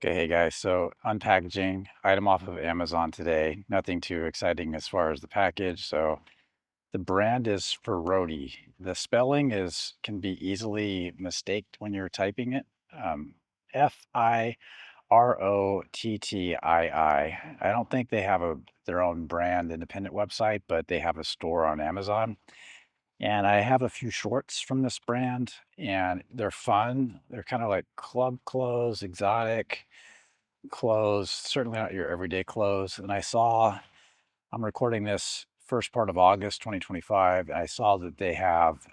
Okay, hey guys, so unpackaging item off of Amazon today. Nothing too exciting as far as the package. So the brand is Firotti. The spelling can be easily mistaked when you're typing it. Firotti. I don't think they have their own brand independent website, but they have a store on Amazon. And I have a few shorts from this brand, and they're fun. They're kind of like club clothes, exotic clothes, certainly not your everyday clothes. And I'm recording this first part of August 2025, and I saw that they have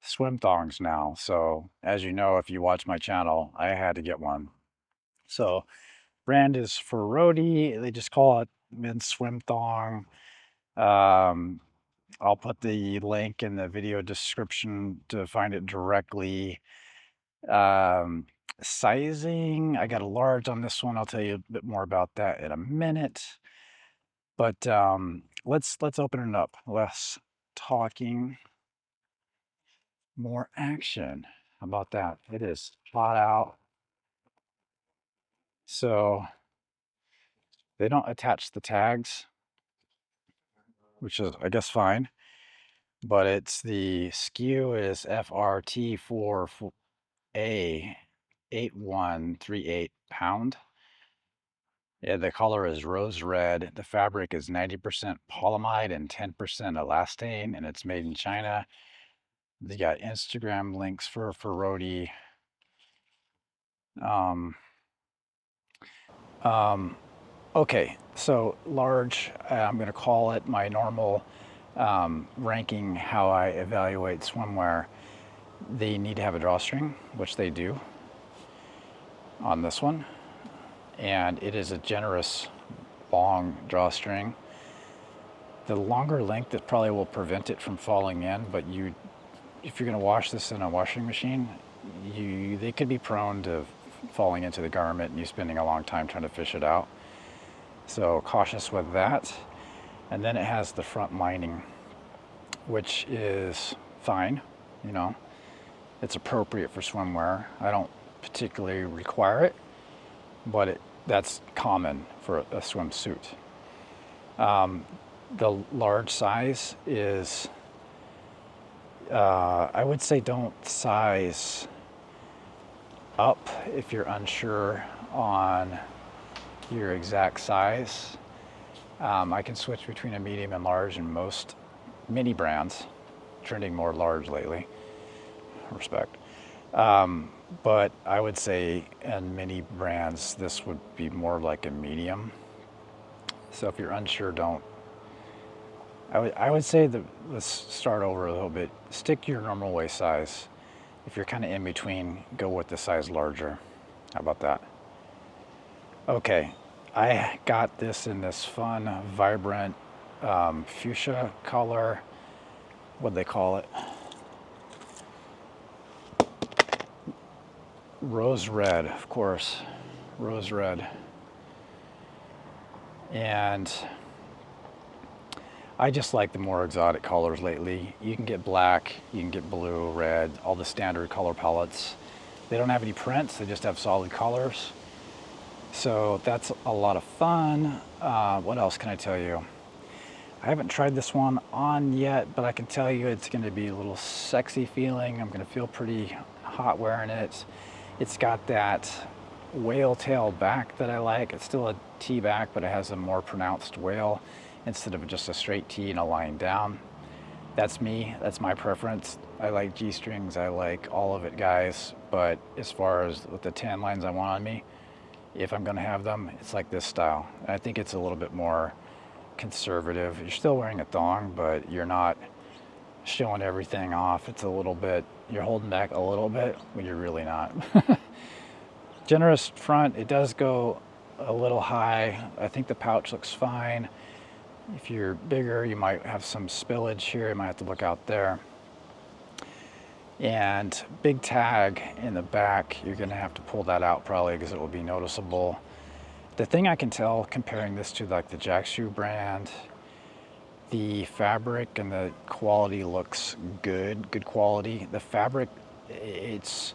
swim thongs now. So, as you know, if you watch my channel, I had to get one. So, brand is Firotti. They just call it men's swim thong. Um, I'll put the link in the video description to find it directly. Um, Sizing, I got a large on this one. I'll tell you a bit more about that in a minute. But let's open it up. Less talking, more action. How about that? It is hot out. So they don't attach the tags, which is I guess fine. But it's the SKU is FRT4A 8138 pound. Yeah, the color is rose red. The fabric is 90% polyamide and 10% elastane, and it's made in China. They got Instagram links for Rhodey. Um, um, okay, so large, I'm going to call it my normal ranking how I evaluate swimwear. They need to have a drawstring, which they do on this one, and it is a generous long drawstring. The longer length, it probably will prevent it from falling in, but if you're going to wash this in a washing machine, they could be prone to falling into the garment and you spending a long time trying to fish it out. So cautious with that. And then it has the front lining, which is fine. You know, it's appropriate for swimwear. I don't particularly require it, but that's common for a swimsuit. The large size is, I would say don't size up if you're unsure on your exact size. I can switch between a medium and large in most mini brands, trending more large lately. Respect. But I would say in many brands, this would be more like a medium. So if you're unsure, don't. I would say that let's start over a little bit. Stick to your normal waist size. If you're kind of in between, go with the size larger. How about that? Okay, I got this in this fun, vibrant fuchsia color. What do they call it? Rose red, of course. Rose red. And I just like the more exotic colors lately. You can get black, you can get blue, red, all the standard color palettes. They don't have any prints, they just have solid colors. So that's a lot of fun. What else can I tell you? I haven't tried this one on yet, but I can tell you it's going to be a little sexy feeling. I'm going to feel pretty hot wearing it. It's got that whale tail back that I like. It's still a T back, but it has a more pronounced whale instead of just a straight T and a line down. That's me. That's my preference. I like G-strings. I like all of it, guys. But as far as with the tan lines I want on me, if I'm going to have them, it's like this style. I think it's a little bit more conservative. You're still wearing a thong, but you're not showing everything off. It's a little bit, you're holding back a little bit, but you're really not. Generous front, it does go a little high. I think the pouch looks fine. If you're bigger, you might have some spillage here. You might have to look out there. And big tag in the back, you're gonna have to pull that out probably because it will be noticeable. The thing I can tell comparing this to like the Jack Shoe brand, the fabric and the quality looks good quality. The fabric, it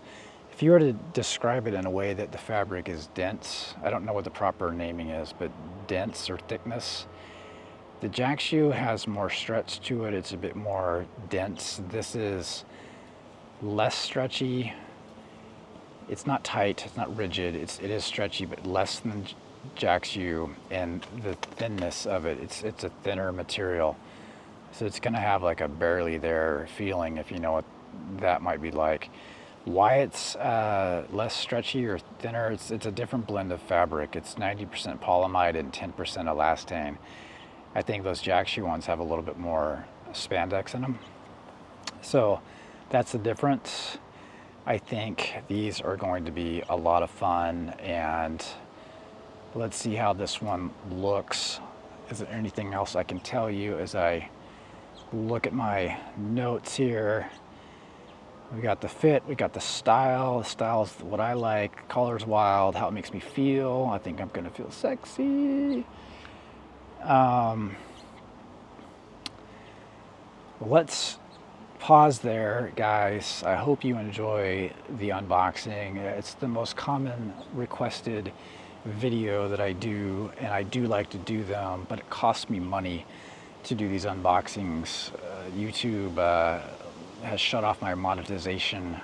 if you were to describe it in a way that the fabric is dense, I don't know what the proper naming is, but dense or thickness. The jack shoe has more stretch to it. It's a bit more dense. This is less stretchy. It's not tight, it's not rigid. It is stretchy, but less than jack shoe, and the thinness of it, it's a thinner material. So it's gonna have like a barely there feeling, if you know what that might be like. Why it's less stretchy or thinner, it's a different blend of fabric. It's 90% polyamide and 10% elastane. I think those jack shoe ones have a little bit more spandex in them. So that's the difference. I think these are going to be a lot of fun, and let's see how this one looks. Is there anything else I can tell you as I look at my notes here? We got the fit, we got the style. The style is what I like. Color's wild, how it makes me feel. I think I'm gonna feel sexy. Let's pause there, guys. I hope you enjoy the unboxing. It's the most common requested video that I do, and I do like to do them, but it costs me money to do these unboxings. YouTube has shut off my monetization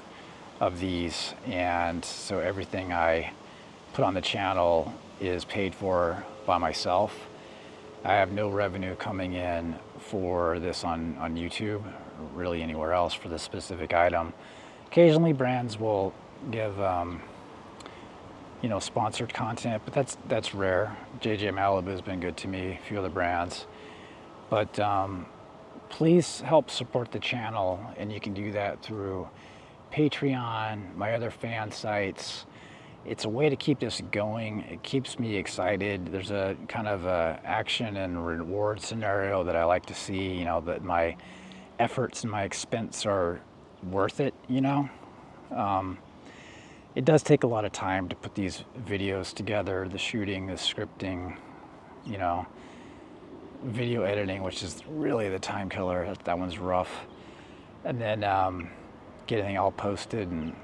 of these, and so everything I put on the channel is paid for by myself. I have no revenue coming in for this on YouTube, or really anywhere else for this specific item. Occasionally brands will give you know, sponsored content, but that's rare. JJ Malibu has been good to me, a few other brands. But please help support the channel, and you can do that through Patreon, my other fan sites. It's a way to keep this going. It keeps me excited. There's a kind of a action and reward scenario that I like to see, you know, that my efforts and my expense are worth it, you know. It does take a lot of time to put these videos together, the shooting, the scripting, you know, video editing, which is really the time killer. That one's rough. And then getting all posted and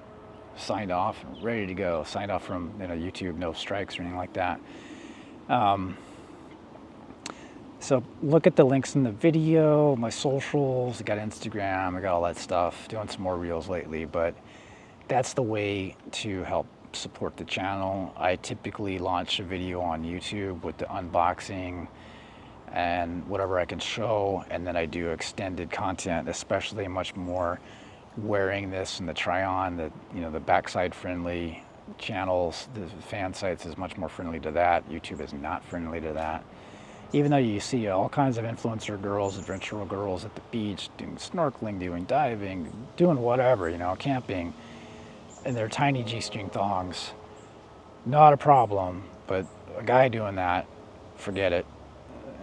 signed off, ready to go. Signed off from, you know, YouTube, no strikes or anything like that. So look at the links in the video, my socials. I got Instagram, I got all that stuff. Doing some more reels lately, but that's the way to help support the channel. I typically launch a video on YouTube with the unboxing and whatever I can show, and then I do extended content, especially much more wearing this and the try on, the, you know, the backside friendly channels. The fan sites is much more friendly to that. YouTube is not friendly to that. Even though you see all kinds of influencer girls, adventure girls at the beach doing snorkeling, doing diving, doing whatever, you know, camping, and their tiny G-string thongs, not a problem. But a guy doing that, forget it.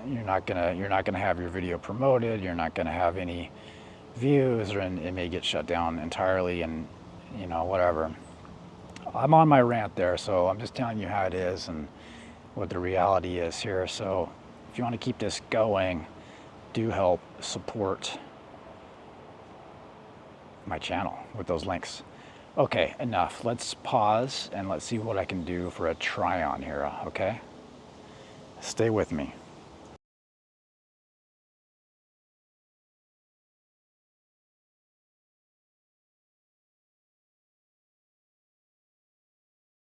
You're not gonna have your video promoted. You're not gonna have any views, or it may get shut down entirely, and you know, whatever. I'm on my rant there, so I'm just telling you how it is and what the reality is here. So if you want to keep this going, do help support my channel with those links. Okay, enough. Let's pause and let's see what I can do for a try on here, okay? Stay with me.